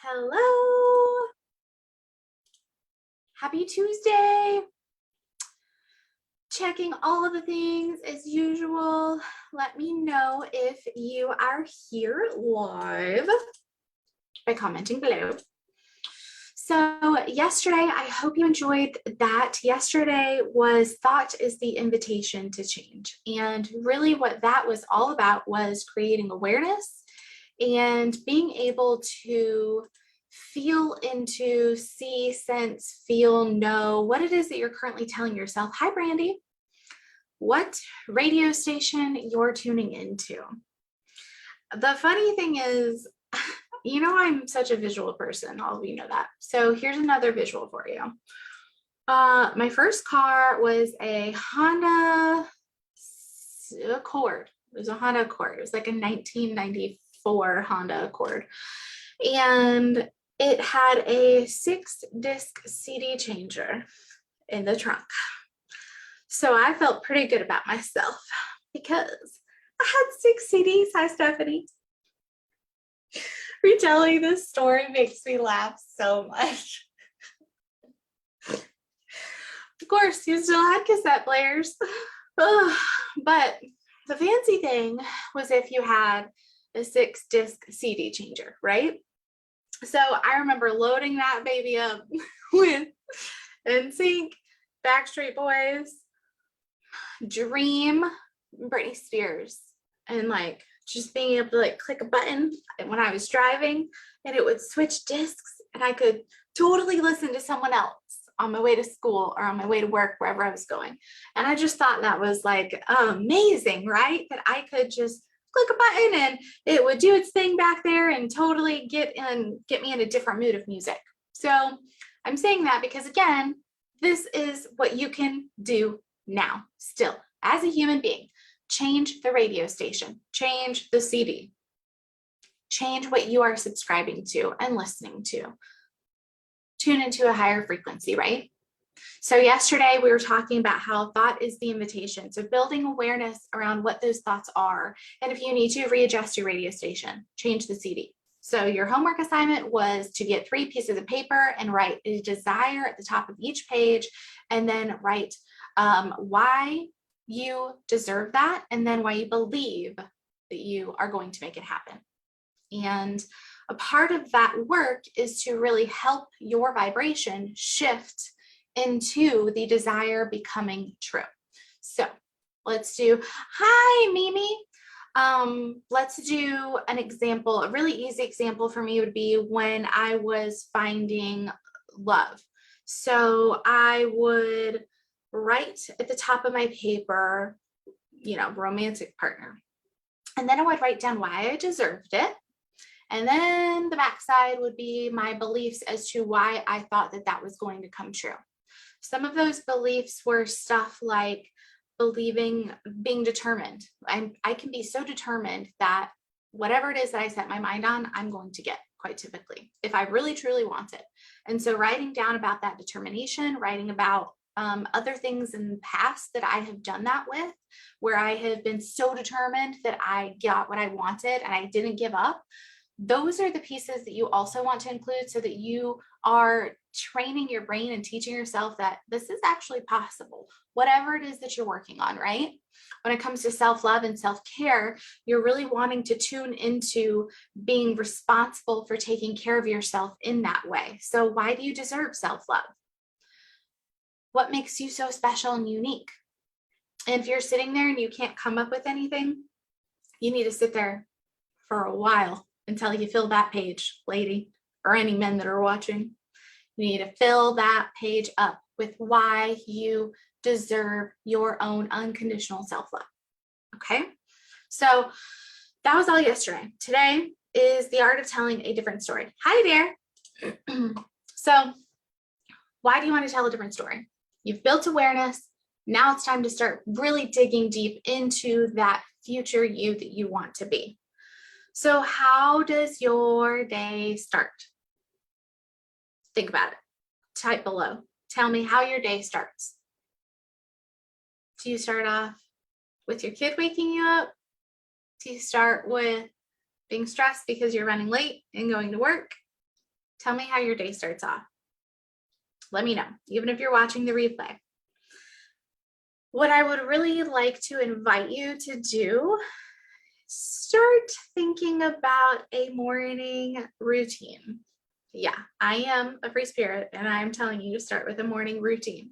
Hello. Happy Tuesday. Checking all of the things as usual. Let me know if you are here live by commenting below. So yesterday, I hope you enjoyed that. Yesterday was Thought is the Invitation to Change. And really what that was all about was creating awareness and being able to feel into, see, sense, feel, know what it is that you're currently telling yourself. Hi, Brandy. What radio station you're tuning into. The funny thing is, I'm such a visual person. All of you know that. So here's another visual for you. My first car was a Honda Accord. It was a Honda Accord. It was like a 1994 Honda Accord. And it had a 6-disc CD changer in the trunk. So I felt pretty good about myself because I had 6 CDs. Hi, Stephanie. Retelling this story makes me laugh so much. Of course, you still had cassette players. But the fancy thing was if you had a 6-disc CD changer, right? So I remember loading that baby up with NSYNC, Backstreet Boys, Dream, Britney Spears, and like just being able to like click a button when I was driving and it would switch discs and I could totally listen to someone else on my way to school or on my way to work, wherever I was going. And I just thought that was like amazing, right? That I could just click a button and it would do its thing back there and totally get me in a different mood of music. So I'm saying that because again, this is what you can do now, still, as a human being. Change the radio station, change the CD, change what you are subscribing to and listening to. Tune into a higher frequency, right? So yesterday we were talking about how thought is the invitation. So building awareness around what those thoughts are. And if you need to readjust your radio station, change the CD. So your homework assignment was to get 3 pieces of paper and write a desire at the top of each page, and then write why you deserve that, and then why you believe that you are going to make it happen. And a part of that work is to really help your vibration shift into the desire becoming true. So let's do, hi, Mimi. Let's do an example. A really easy example for me would be when I was finding love. So I would write at the top of my paper, romantic partner. And then I would write down why I deserved it. And then the backside would be my beliefs as to why I thought that that was going to come true. Some of those beliefs were stuff like being determined. I can be so determined that whatever it is that I set my mind on, I'm going to get, quite typically, if I really truly want it. And so writing down about that determination, writing about other things in the past that I have done that with, where I have been so determined that I got what I wanted and I didn't give up. Those are the pieces that you also want to include so that you are training your brain and teaching yourself that this is actually possible, whatever it is that you're working on, right? When it comes to self-love and self-care, you're really wanting to tune into being responsible for taking care of yourself in that way. So why do you deserve self-love? What makes you so special and unique? And if you're sitting there and you can't come up with anything, you need to sit there for a while until you fill that page, lady, or any men that are watching. You need to fill that page up with why you deserve your own unconditional self-love. Okay? So that was all yesterday. Today is the art of telling a different story. Hi there. So why do you want to tell a different story? You've built awareness. Now it's time to start really digging deep into that future you that you want to be. So how does your day start? Think about it. Type below. Tell me how your day starts. Do you start off with your kid waking you up? Do you start with being stressed because you're running late and going to work? Tell me how your day starts off. Let me know, even if you're watching the replay. What I would really like to invite you to do, start thinking about a morning routine. Yeah, I am a free spirit and I'm telling you to start with a morning routine.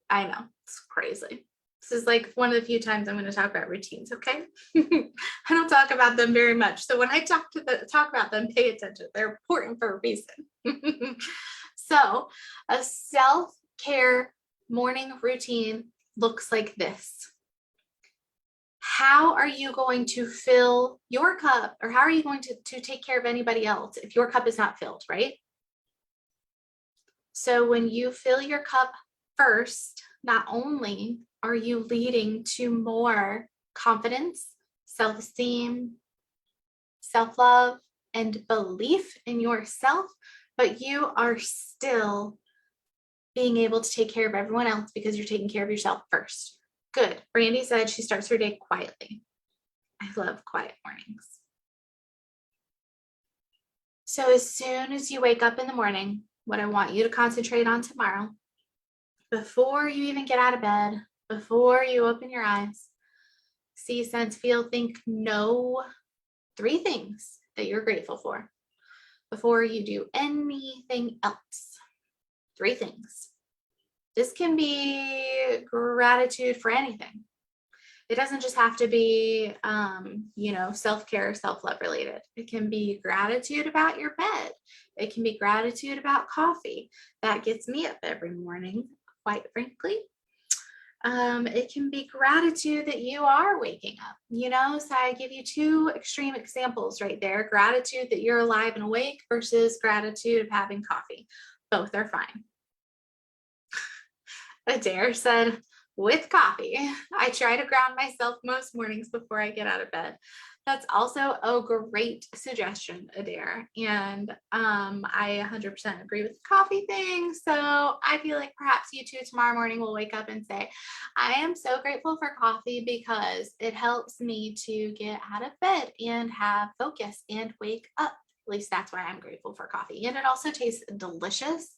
I know, it's crazy. This is like one of the few times I'm going to talk about routines, okay? I don't talk about them very much. So when I talk about them, pay attention. They're important for a reason. So a self-care morning routine looks like this. How are you going to fill your cup, or how are you going to take care of anybody else if your cup is not filled, right? So when you fill your cup first, not only are you leading to more confidence, self-esteem, self-love, and belief in yourself, but you are still being able to take care of everyone else because you're taking care of yourself first. Good. Brandy said she starts her day quietly. I love quiet mornings. So as soon as you wake up in the morning, what I want you to concentrate on tomorrow, before you even get out of bed, before you open your eyes, see, sense, feel, think, know 3 things that you're grateful for before you do anything else. 3 things. This can be gratitude for anything. It doesn't just have to be, self-care, self-love related. It can be gratitude about your bed. It can be gratitude about coffee. That gets me up every morning, quite frankly. It can be gratitude that you are waking up, so I give you 2 extreme examples right there. Gratitude that you're alive and awake versus gratitude of having coffee. Both are fine. Adair said, with coffee. I try to ground myself most mornings before I get out of bed. That's also a great suggestion, Adair. And I 100% agree with the coffee thing. So I feel like perhaps you two tomorrow morning will wake up and say, I am so grateful for coffee because it helps me to get out of bed and have focus and wake up. At least that's why I'm grateful for coffee. And it also tastes delicious.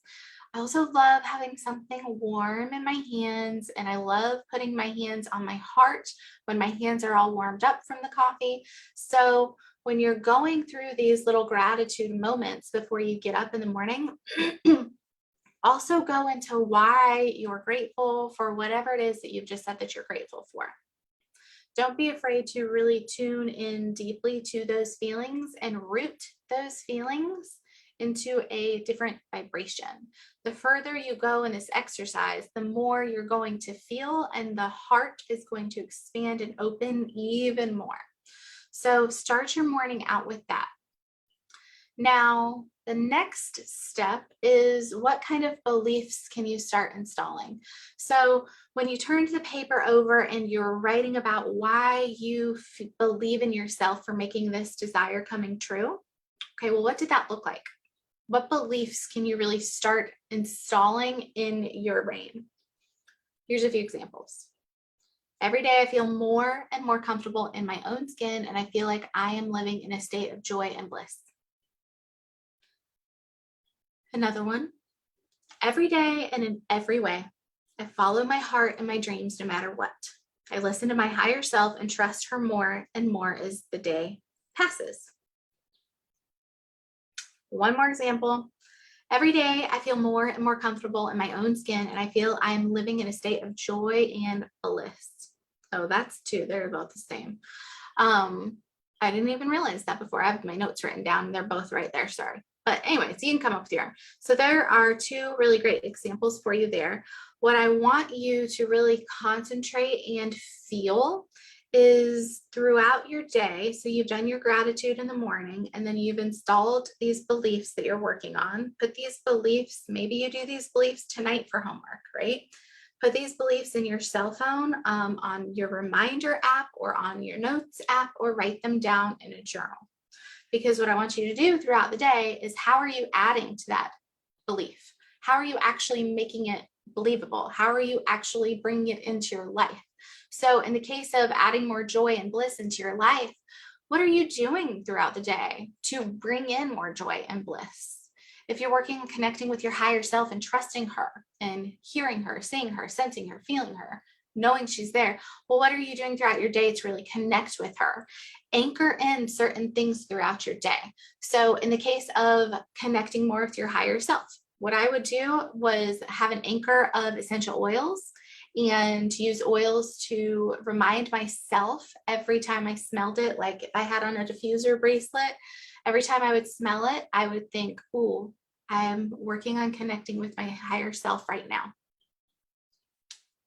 I also love having something warm in my hands, and I love putting my hands on my heart when my hands are all warmed up from the coffee. So when you're going through these little gratitude moments before you get up in the morning, also go into why you're grateful for whatever it is that you've just said that you're grateful for. Don't be afraid to really tune in deeply to those feelings and root those feelings into a different vibration. The further you go in this exercise, the more you're going to feel, and the heart is going to expand and open even more. So start your morning out with that. Now, the next step is, what kind of beliefs can you start installing? So when you turn the paper over and you're writing about why you believe in yourself for making this desire coming true, okay, well, what did that look like? What beliefs can you really start installing in your brain? Here's a few examples. Every day I feel more and more comfortable in my own skin, and I feel like I am living in a state of joy and bliss. Another one. Every day and in every way, I follow my heart and my dreams no matter what. I listen to my higher self and trust her more and more as the day passes. One more example. Every day I feel more and more comfortable in my own skin, and I feel I am living in a state of joy and bliss. Oh, that's 2. They're both the same. I didn't even realize that before. I have my notes written down. They're both right there. Sorry. But anyways, you can come up with your own. So there are 2 really great examples for you there. What I want you to really concentrate and feel is throughout your day. So you've done your gratitude in the morning, and then you've installed these beliefs that you're working on. Put these beliefs, maybe you do these beliefs tonight for homework, right? Put these beliefs in your cell phone, on your reminder app or on your notes app, or write them down in a journal. Because what I want you to do throughout the day is, how are you adding to that belief? How are you actually making it believable? How are you actually bringing it into your life? So in the case of adding more joy and bliss into your life, what are you doing throughout the day to bring in more joy and bliss? If you're working on connecting with your higher self and trusting her and hearing her, seeing her, sensing her, feeling her, knowing she's there, well, what are you doing throughout your day to really connect with her? Anchor in certain things throughout your day. So in the case of connecting more with your higher self, what I would do was have an anchor of essential oils and use oils to remind myself every time I smelled it. Like if I had on a diffuser bracelet, every time I would smell it, I would think, ooh, I'm working on connecting with my higher self right now.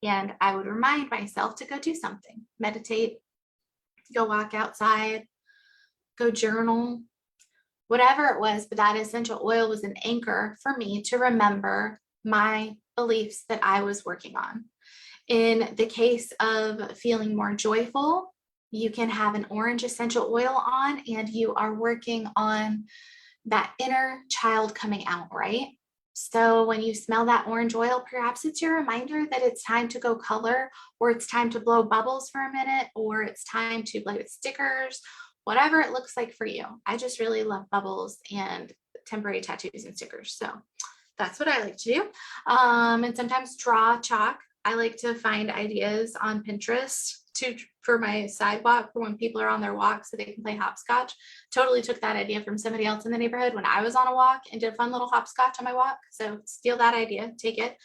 And I would remind myself to go do something, meditate, go walk outside, go journal, whatever it was. But that essential oil was an anchor for me to remember my beliefs that I was working on. In the case of feeling more joyful, you can have an orange essential oil on and you are working on that inner child coming out, right? So when you smell that orange oil, perhaps it's your reminder that it's time to go color, or it's time to blow bubbles for a minute, or it's time to play with stickers, whatever it looks like for you. I just really love bubbles and temporary tattoos and stickers. So that's what I like to do. And sometimes draw chalk. I like to find ideas on Pinterest for my sidewalk for when people are on their walk so they can play hopscotch. Totally took that idea from somebody else in the neighborhood when I was on a walk and did a fun little hopscotch on my walk. So steal that idea, take it.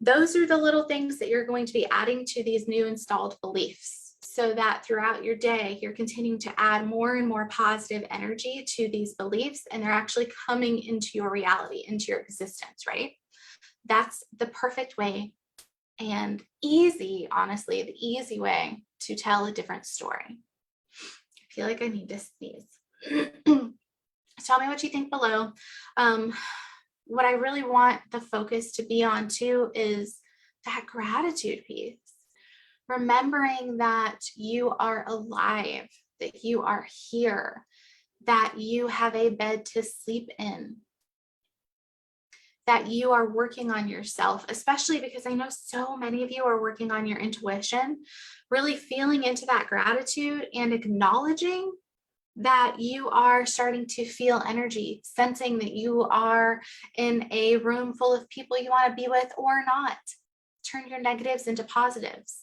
Those are the little things that you're going to be adding to these new installed beliefs so that throughout your day, you're continuing to add more and more positive energy to these beliefs, and they're actually coming into your reality, into your existence, right? That's the perfect way and easy, honestly, the easy way to tell a different story. I feel like I need to sneeze. Tell me what you think below. What I really want the focus to be on too is that gratitude piece. Remembering that you are alive, that you are here, that you have a bed to sleep in, that you are working on yourself, especially because I know so many of you are working on your intuition, really feeling into that gratitude and acknowledging that you are starting to feel energy, sensing that you are in a room full of people you want to be with or not. Turn your negatives into positives.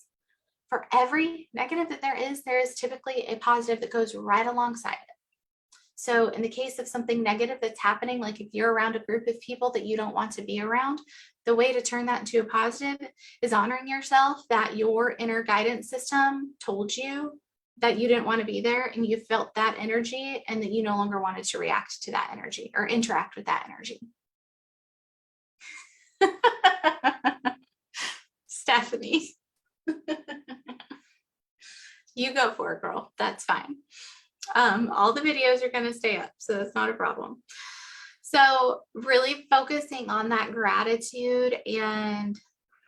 For every negative that there is typically a positive that goes right alongside it. So in the case of something negative that's happening, like if you're around a group of people that you don't want to be around, the way to turn that into a positive is honoring yourself that your inner guidance system told you that you didn't want to be there and you felt that energy and that you no longer wanted to react to that energy or interact with that energy. Stephanie. You go for it, girl. That's fine. All the videos are going to stay up, so that's not a problem. So really focusing on that gratitude and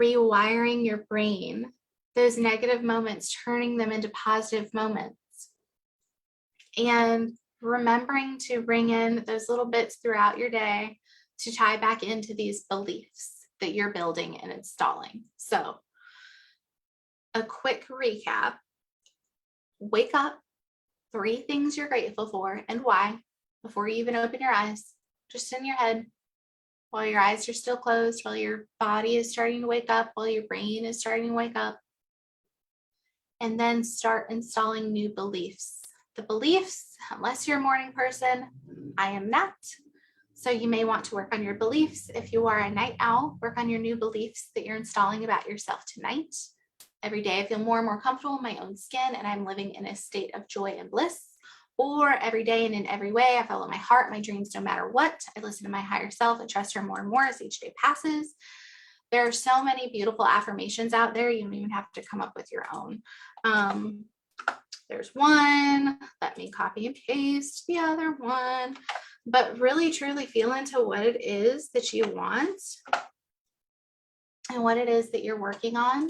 rewiring your brain, those negative moments, turning them into positive moments, and remembering to bring in those little bits throughout your day to tie back into these beliefs that you're building and installing. So a quick recap: wake up, 3 things you're grateful for and why before you even open your eyes, just in your head, while your eyes are still closed, while your body is starting to wake up, while your brain is starting to wake up. And then start installing new beliefs. The beliefs, unless you're a morning person, I am not. So you may want to work on your beliefs. If you are a night owl, work on your new beliefs that you're installing about yourself tonight. Every day I feel more and more comfortable in my own skin and I'm living in a state of joy and bliss. Or every day and in every way, I follow my heart, my dreams, no matter what. I listen to my higher self and trust her more and more as each day passes. There are so many beautiful affirmations out there. You don't even have to come up with your own. There's one. Let me copy and paste the other one. But really, truly feel into what it is that you want and what it is that you're working on.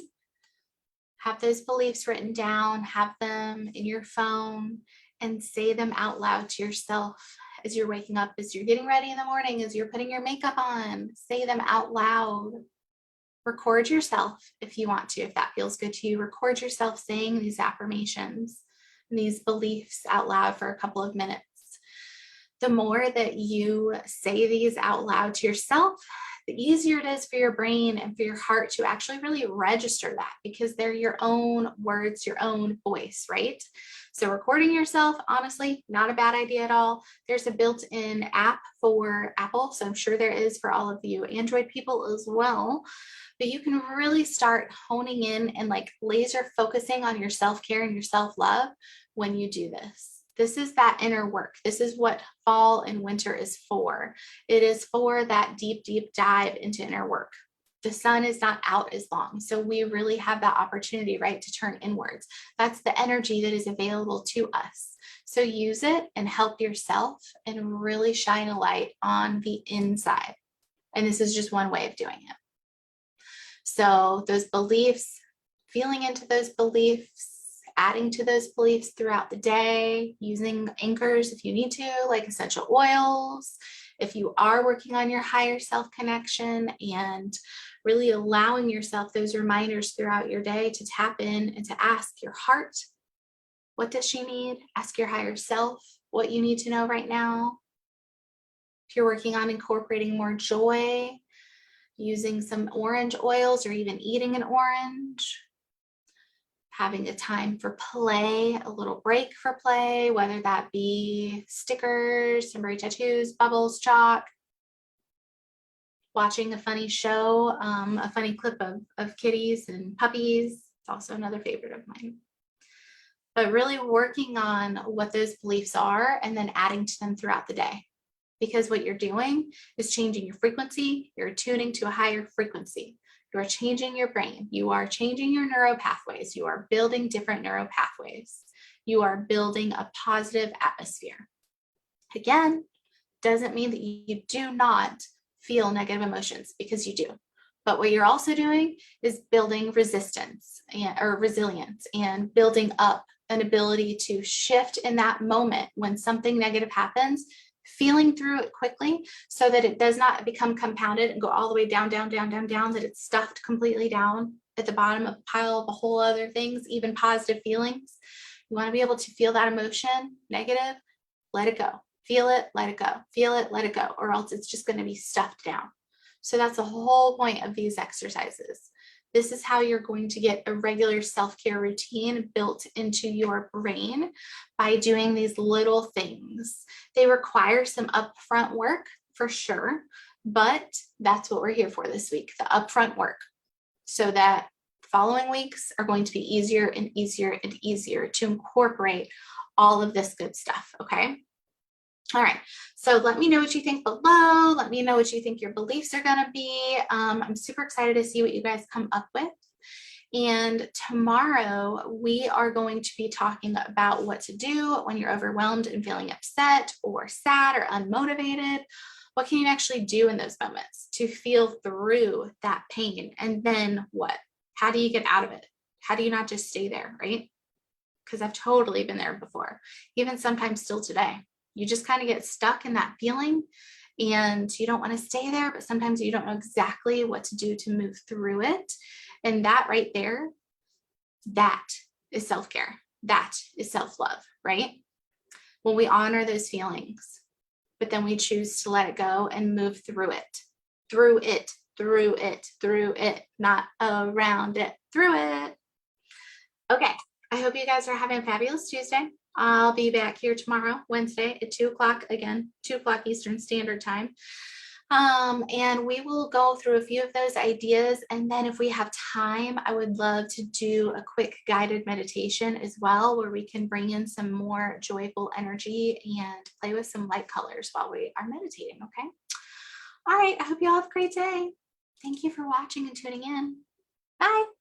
Have those beliefs written down, have them in your phone, and say them out loud to yourself as you're waking up, as you're getting ready in the morning, as you're putting your makeup on. Say them out loud. Record yourself if you want to, if that feels good to you. Record yourself saying these affirmations and these beliefs out loud for a couple of minutes. The more that you say these out loud to yourself, the easier it is for your brain and for your heart to actually really register that, because they're your own words, your own voice, right? So recording yourself, honestly, not a bad idea at all. There's a built-in app for Apple, so I'm sure there is for all of you Android people as well. But you can really start honing in and like laser focusing on your self-care and your self-love when you do this. This is that inner work. This is what fall and winter is for. It is for that deep, deep dive into inner work. The sun is not out as long. So we really have that opportunity, right, to turn inwards. That's the energy that is available to us. So use it and help yourself and really shine a light on the inside. And this is just one way of doing it. So those beliefs, feeling into those beliefs, adding to those beliefs throughout the day, using anchors if you need to, like essential oils, if you are working on your higher self connection, and really allowing yourself those reminders throughout your day to tap in and to ask your heart, what does she need? Ask your higher self what you need to know right now. If you're working on incorporating more joy, using some orange oils or even eating an orange, having a time for play, a little break for play, whether that be stickers, temporary tattoos, bubbles, chalk, watching a funny show, a funny clip of kitties and puppies. It's also another favorite of mine. But really working on what those beliefs are and then adding to them throughout the day. Because what you're doing is changing your frequency. You're tuning to a higher frequency. You are changing your brain. You are changing your neural pathways. You are building different neural pathways. You are building a positive atmosphere. Again, doesn't mean that you do not feel negative emotions, because you do. But what you're also doing is building resistance or resilience, and building up an ability to shift in that moment when something negative happens, feeling through it quickly so that it does not become compounded and go all the way down, down, down, down, down, that it's stuffed completely down at the bottom of a pile of a whole other things, even positive feelings. You want to be able to feel that emotion, negative, let it go. Feel it, let it go. Feel it, let it go, or else it's just going to be stuffed down. So that's the whole point of these exercises. This is how you're going to get a regular self-care routine built into your brain, by doing these little things. They require some upfront work for sure, but that's what we're here for this week, the upfront work, so that following weeks are going to be easier and easier and easier to incorporate all of this good stuff, okay? All right, so let me know what you think below. Let me know what you think your beliefs are going to be. I'm super excited to see what you guys come up with. And tomorrow we are going to be talking about what to do when you're overwhelmed and feeling upset or sad or unmotivated. What can you actually do in those moments to feel through that pain? And then what? How do you get out of it? How do you not just stay there, right? Because I've totally been there before, even sometimes still today. You just kind of get stuck in that feeling and you don't want to stay there, but sometimes you don't know exactly what to do to move through it. And that right there, that is self-care. That is self-love, right? When we honor those feelings, but then we choose to let it go and move through it, through it, through it, through it, not around it, through it. Okay, I hope you guys are having a fabulous Tuesday. I'll be back here tomorrow, Wednesday at 2 o'clock, again, 2 o'clock Eastern Standard Time. And we will go through a few of those ideas. And then if we have time, I would love to do a quick guided meditation as well, where we can bring in some more joyful energy and play with some light colors while we are meditating, okay? All right, I hope you all have a great day. Thank you for watching and tuning in. Bye.